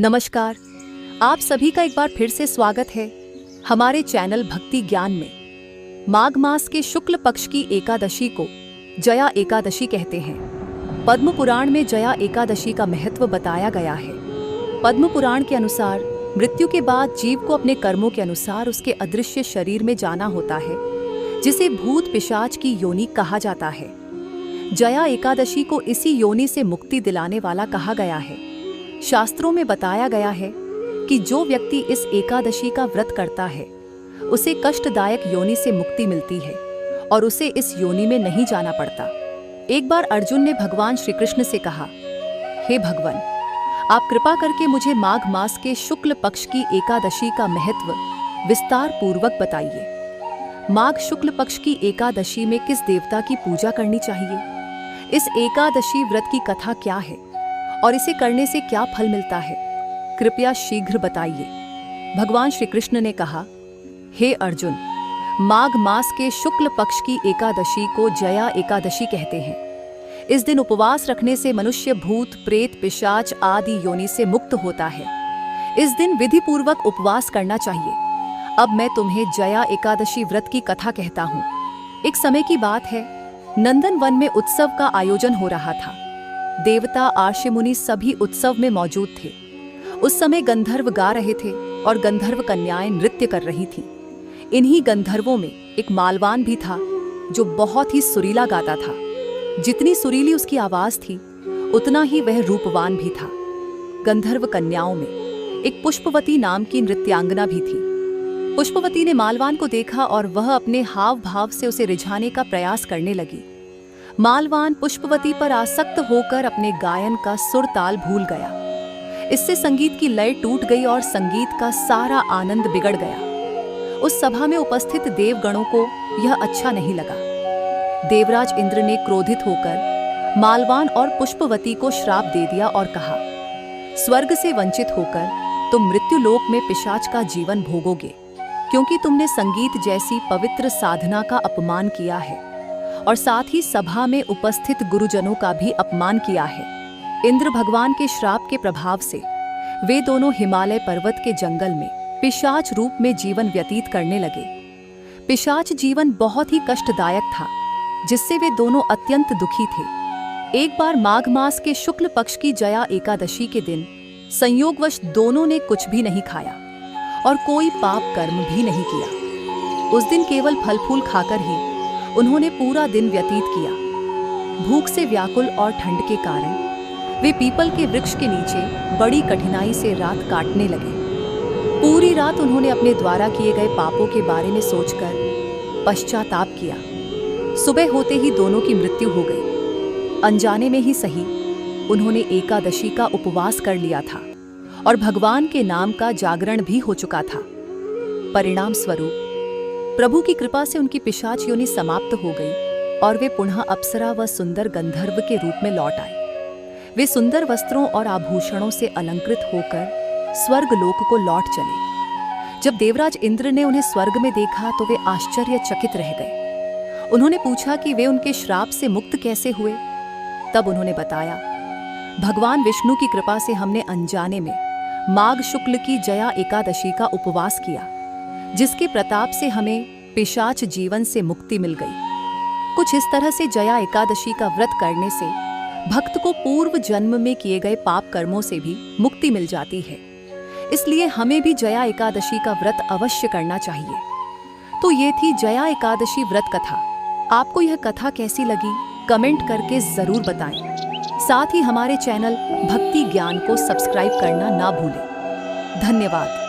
नमस्कार, आप सभी का एक बार फिर से स्वागत है हमारे चैनल भक्ति ज्ञान में। माघ मास के शुक्ल पक्ष की एकादशी को जया एकादशी कहते हैं। पद्म पुराण में जया एकादशी का महत्व बताया गया है। पद्म पुराण के अनुसार मृत्यु के बाद जीव को अपने कर्मों के अनुसार उसके अदृश्य शरीर में जाना होता है, जिसे भूत पिशाच की योनि कहा जाता है। जया एकादशी को इसी योनि से मुक्ति दिलाने वाला कहा गया है। शास्त्रों में बताया गया है कि जो व्यक्ति इस एकादशी का व्रत करता है उसे कष्टदायक योनि से मुक्ति मिलती है और उसे इस योनि में नहीं जाना पड़ता। एक बार अर्जुन ने भगवान श्री कृष्ण से कहा, हे भगवान, आप कृपा करके मुझे माघ मास के शुक्ल पक्ष की एकादशी का महत्व विस्तार पूर्वक बताइए। माघ शुक्ल पक्ष की एकादशी में किस देवता की पूजा करनी चाहिए? इस एकादशी व्रत की कथा क्या है और इसे करने से क्या फल मिलता है? कृपया शीघ्र बताइए। भगवान श्री कृष्ण ने कहा, हे अर्जुन, माघ मास के शुक्ल पक्ष की एकादशी को जया एकादशी कहते हैं। इस दिन उपवास रखने से मनुष्य भूत प्रेत पिशाच आदि योनि से मुक्त होता है। इस दिन विधि पूर्वक उपवास करना चाहिए। अब मैं तुम्हें जया एकादशी व्रत की कथा कहता हूँ। एक समय की बात है, नंदन वन में उत्सव का आयोजन हो रहा था। देवता आर्षि मुनि सभी उत्सव में मौजूद थे। उस समय गंधर्व गा रहे थे और गंधर्व कन्याएं नृत्य कर रही थीं। इन्हीं गंधर्वों में एक मालवान भी था जो बहुत ही सुरीला गाता था। जितनी सुरीली उसकी आवाज थी उतना ही वह रूपवान भी था। गंधर्व कन्याओं में एक पुष्पवती नाम की नृत्यांगना भी थी। पुष्पवती ने मालवान को देखा और वह अपने हाव भाव से उसे रिझाने का प्रयास करने लगी। मालवान पुष्पवती पर आसक्त होकर अपने गायन का सुर ताल भूल गया। इससे संगीत की लय टूट गई और संगीत का सारा आनंद बिगड़ गया। उस सभा में उपस्थित देवगणों को यह अच्छा नहीं लगा। देवराज इंद्र ने क्रोधित होकर मालवान और पुष्पवती को श्राप दे दिया और कहा, स्वर्ग से वंचित होकर तुम मृत्युलोक में पिशाच का जीवन भोगोगे, क्योंकि तुमने संगीत जैसी पवित्र साधना का अपमान किया है और साथ ही सभा में उपस्थित गुरुजनों का भी अपमान किया है। इंद्र भगवान के श्राप के प्रभाव से वे दोनों हिमालय पर्वत के जंगल में पिशाच रूप में जीवन व्यतीत करने लगे। पिशाच जीवन बहुत ही कष्टदायक था, जिससे वे दोनों अत्यंत दुखी थे। एक बार माघ मास के शुक्ल पक्ष की जया एकादशी के दिन संयोगवश दोनों ने कुछ भी नहीं खाया और कोई पाप कर्म भी नहीं किया। उस दिन केवल फल फूल खाकर ही उन्होंने पूरा दिन व्यतीत किया। भूख से व्याकुल और ठंड के कारण वे पीपल के वृक्ष के नीचे बड़ी कठिनाई से रात काटने लगे। पूरी रात उन्होंने अपने द्वारा किए गए पापों के बारे में सोचकर पश्चाताप किया। सुबह होते ही दोनों की मृत्यु हो गई। अनजाने में ही सही, उन्होंने एकादशी का उपवास कर लिया था और भगवान के नाम का जागरण भी हो चुका था। परिणाम स्वरूप प्रभु की कृपा से उनकी पिशाच योनि समाप्त हो गई और वे पुनः अप्सरा व सुंदर गंधर्व के रूप में लौट आए। वे सुंदर वस्त्रों और आभूषणों से अलंकृत होकर स्वर्ग लोक को लौट चले। जब देवराज इंद्र ने उन्हें स्वर्ग में देखा तो वे आश्चर्यचकित रह गए। उन्होंने पूछा कि वे उनके श्राप से मुक्त कैसे हुए। तब उन्होंने बताया, भगवान विष्णु की कृपा से हमने अनजाने में माघ शुक्ल की जया एकादशी का उपवास किया, जिसके प्रताप से हमें पिशाच जीवन से मुक्ति मिल गई। कुछ इस तरह से जया एकादशी का व्रत करने से भक्त को पूर्व जन्म में किए गए पाप कर्मों से भी मुक्ति मिल जाती है। इसलिए हमें भी जया एकादशी का व्रत अवश्य करना चाहिए। तो ये थी जया एकादशी व्रत कथा। आपको यह कथा कैसी लगी कमेंट करके जरूर बताएं। साथ ही हमारे चैनल भक्ति ज्ञान को सब्सक्राइब करना ना भूलें। धन्यवाद।